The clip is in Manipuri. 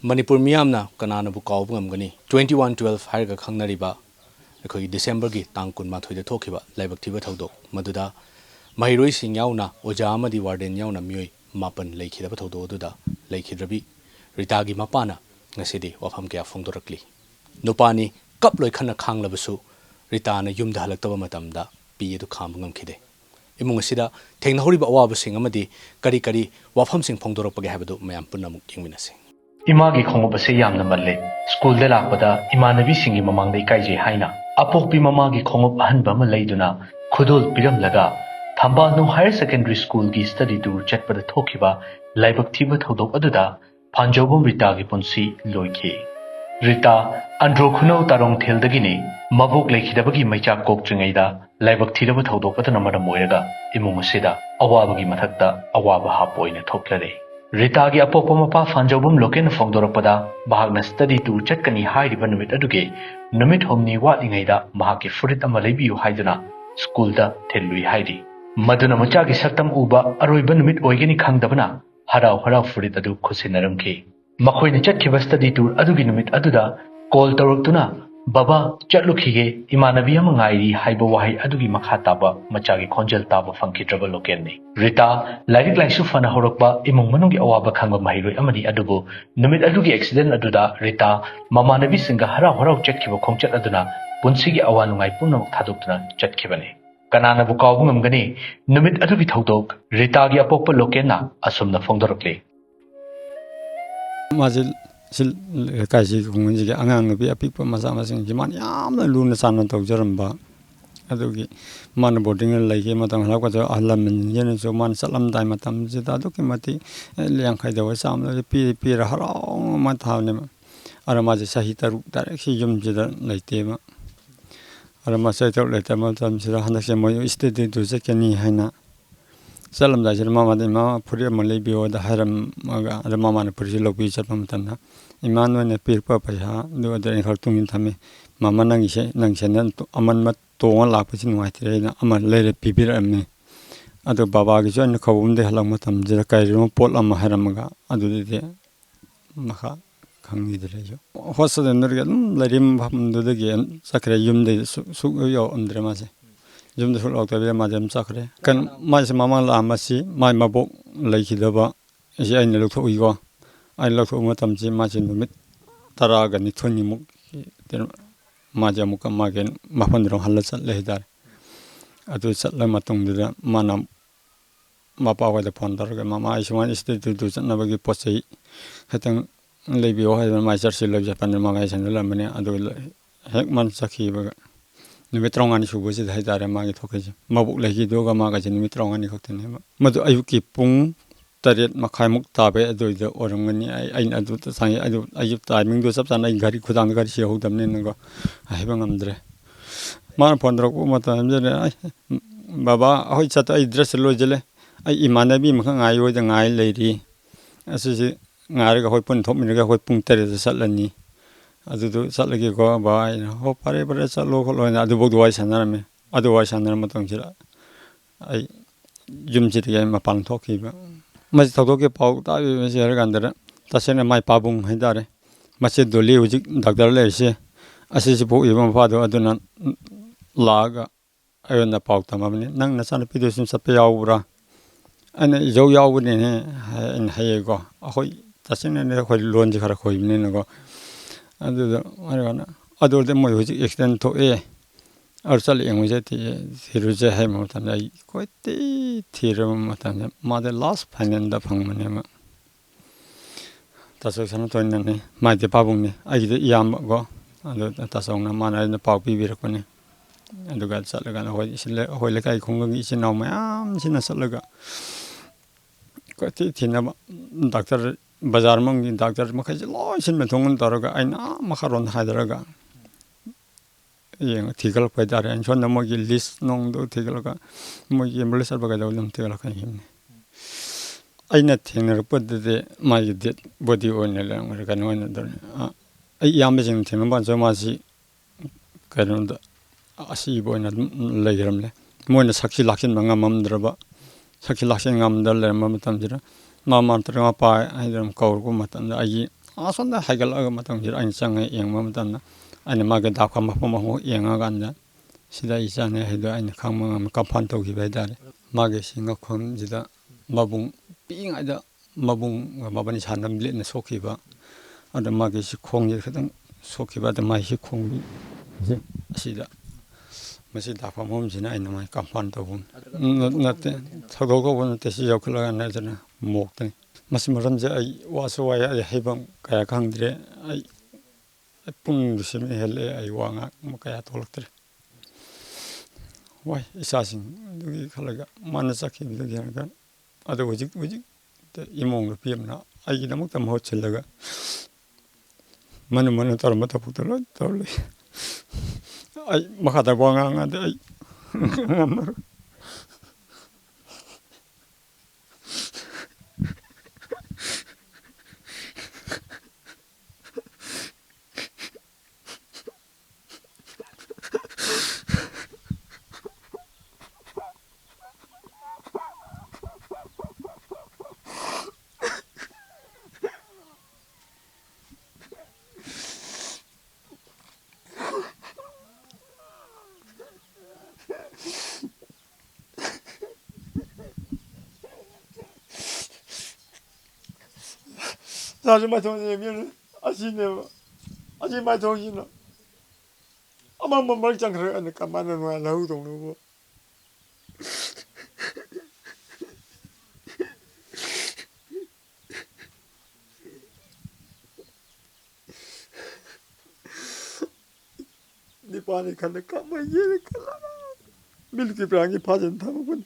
Manipur miyamna kananabu kaubung amgani 2112 hairga khangnariba akhoi December gi tang kun ma thoida thokhiba laibak thiba thodok maduda mahiroi sing yauna oja amadi warden yauna mioi mapan leikhidaba thodo duda leikhidrabi Rita gi mapana ngasidi wafam kya phongdorakli nupani kap loi khana khanglabasu Rita na yumda halaktaba matamda pi edu khambangam khide imung asida thengna horiba awaba sing amadi kari kari wafam sing phongdorakpage habadu mayam punamuk yengminase Imagi khongobase yamna malle school de lakpada imanabi singi mamangdai kaije haina apokpi mamagi khongob ahanba ma leiduna khudul piram laga thamba no higher secondary school gi study tour chatpada thokiba laibak thiba thodok aduda phanjobum Rita gi punsi loikhi Rita andro khunau tarong theldagini mabuk leikhidabagi maicha koktringaida laibak thidaba thodok aduna madam moiraga imung asida awabagi mathakta awaba hapoina thoklare Rita gi apokpa mapa phanjobum loken phongdorakpada bahagna study tour chatkani hairiba numit aduge numit homni watingaida mahaki furit ama leibiu haiduna school da thelui hairi maduna macha gi saktam uba aroiba numit oigeni khangdabana harau harau furit adu khusinaramki makhoina chatkiba study tour adugi numit aduda call tawraktuna baba chatlukhige imanabi ama ngairi haiba wahai adugi makha taba macha gi khonjal taba phangkidraba lokenni Rita lairik laisu fana horokba imung manungi awaba khangba mahiroi amani adubu numit adugi accident aduda Rita mamanabi singa harau harau chatkiba khongchat aduna punsigi awanungai punamuk thadoktuna chatkibani kanana bu kawbung amgani numit adugi thodok Rita gi apokpa lokenna asumna phongdorakle Mazil sil kaisi kungunji angang nubi apikpa masa masing jiman yamna luna sana tawjaramba adugi man boarding laiki matang halakwa jo ahlam yen jo man salam dai matam jita adugi mati liang khai dawa samla pi ra harau ma thawne ma arama je sahi taru direct si yum jida laite ma arama sai taru laite ma tam sira hanak se mo state do se keni haina salam dai sira mama de ma phuri ma lebi o da haram maga arama man phuri lobi chatma matamna iman wane pir pa pa do da in khartung in thame mama nangi se nang senan aman mat tonga lakpa sin wai thre na aman lere pibir amne ado baba gi jon khawum de halang matam jira kai ro pol am haramaga adu de makha khangni de jo hosa de nurga larim bham du de gen sakre yum de su yo andre ma se yum de sulok de ma jam sakre kan ma se mama la ma si mai mabok leikhi daba ji ai ne lokho ui go ai lokho matam ji ma ji numit tara ga ni thoni muk maja muka magen mapandro halal sat lehdar atu sat la matung dura mana mapa wa de pondar ga mama isman iste du na bagi posei hatang lebi o ha ma jar sil la japan ma ga san la mane adu hek man sakhi ba nimetrong ani subo si dai dare ma gi thoke ji mabuk legi do ga ma ga ji nimetrong ani khokte ne madu ayu ki pung taret makhai muk tabe adu de orangani ai adu ta sang adu ayu timing do sab san ai gari khudang gari se hodam ne ngo ai bangam dre man pondro ko mata amjere baba hoi chat ai dress lo jele ai imanabi makha ngai yo de ngai leiri asi si ngai ga hoi pun thop mi ga hoi pung tere de satlani adu do satlagi ko ba ai ho pare pare satlo ko lo na adu bo do ai sanarame adu ai sanar matang jira ai jum ji de ma pan thoki ba Mas tawdoke pau ta bi se gandara tasene mai pabung haidare mase doli ujik doctor le se ase se bo ibam fa do aduna laga ayona pau tamamne nang na san pidosim sape yaura ane jo yaubne ne en hayego ahoi tasene ne khoi lon ji khara khoi ne go adu arana adu de mo ujik extend to e arsal enguje ti hiruje hai mo tan ai koite thiram matan ma de last final da phangmane ma tasok sana to ne ma de pabung ne ai de yam go adu tasong na mana na pau pi bir ko ne adu ga sal ga hoi sile hoi le kai khung gi sin naw ma am sin na sal ga koite thina doctor bazar mang gi doctor ma khai lo sin me thong tar ga ai na ma kharon haidara ga yang tigal pa dare an chon mo gi list nong do tigal ka mo gi embrace ba ga do lam tigal ka him aina thengner pa de ma gi de body on le ngar ka no na do ai yam be jing theng ba so ma si ka no da asi bo na le gram le mo na sakhi lakhin ma ngam dra ba sakhi lakhin ngam dal le ma tam jira ma man tra ma pa ai dam kaur ko ma tam ai asonda hagal aga matang jir ain chang yang ma matan ain ma ga da kham ma mo yang aga anda sida isa ne hedo ain khang ma ka phan to gi bai da ma ge singa khon jida mabung ping ada mabung mabani sanam le na sokhi ba ada ma ge si khong ji khadang sokhi ba da ma hi khong ji sida masi da kham hom jina ain ma ka phan to bun na te thogo go bun te si yokla na jana mok te masi maram je ai wa so wa ya hebam kaya khang dire ai pung sim hele ai wa nga ma kaya tolak tre wai isa sing du khalaga man sakhi bi ga ada wajik te imong pm na ai na mak tam ho chelaga man tar ma ta putala tawle ai makha da wa nga de ai 사실 말통이면 아시네요. 아직 말통이나 아마 뭐 말짱 그러니까 만원 와 나오도 뭐 네 반에 간다 까마 얘네 깔라 밀기 브랑이 파전 타면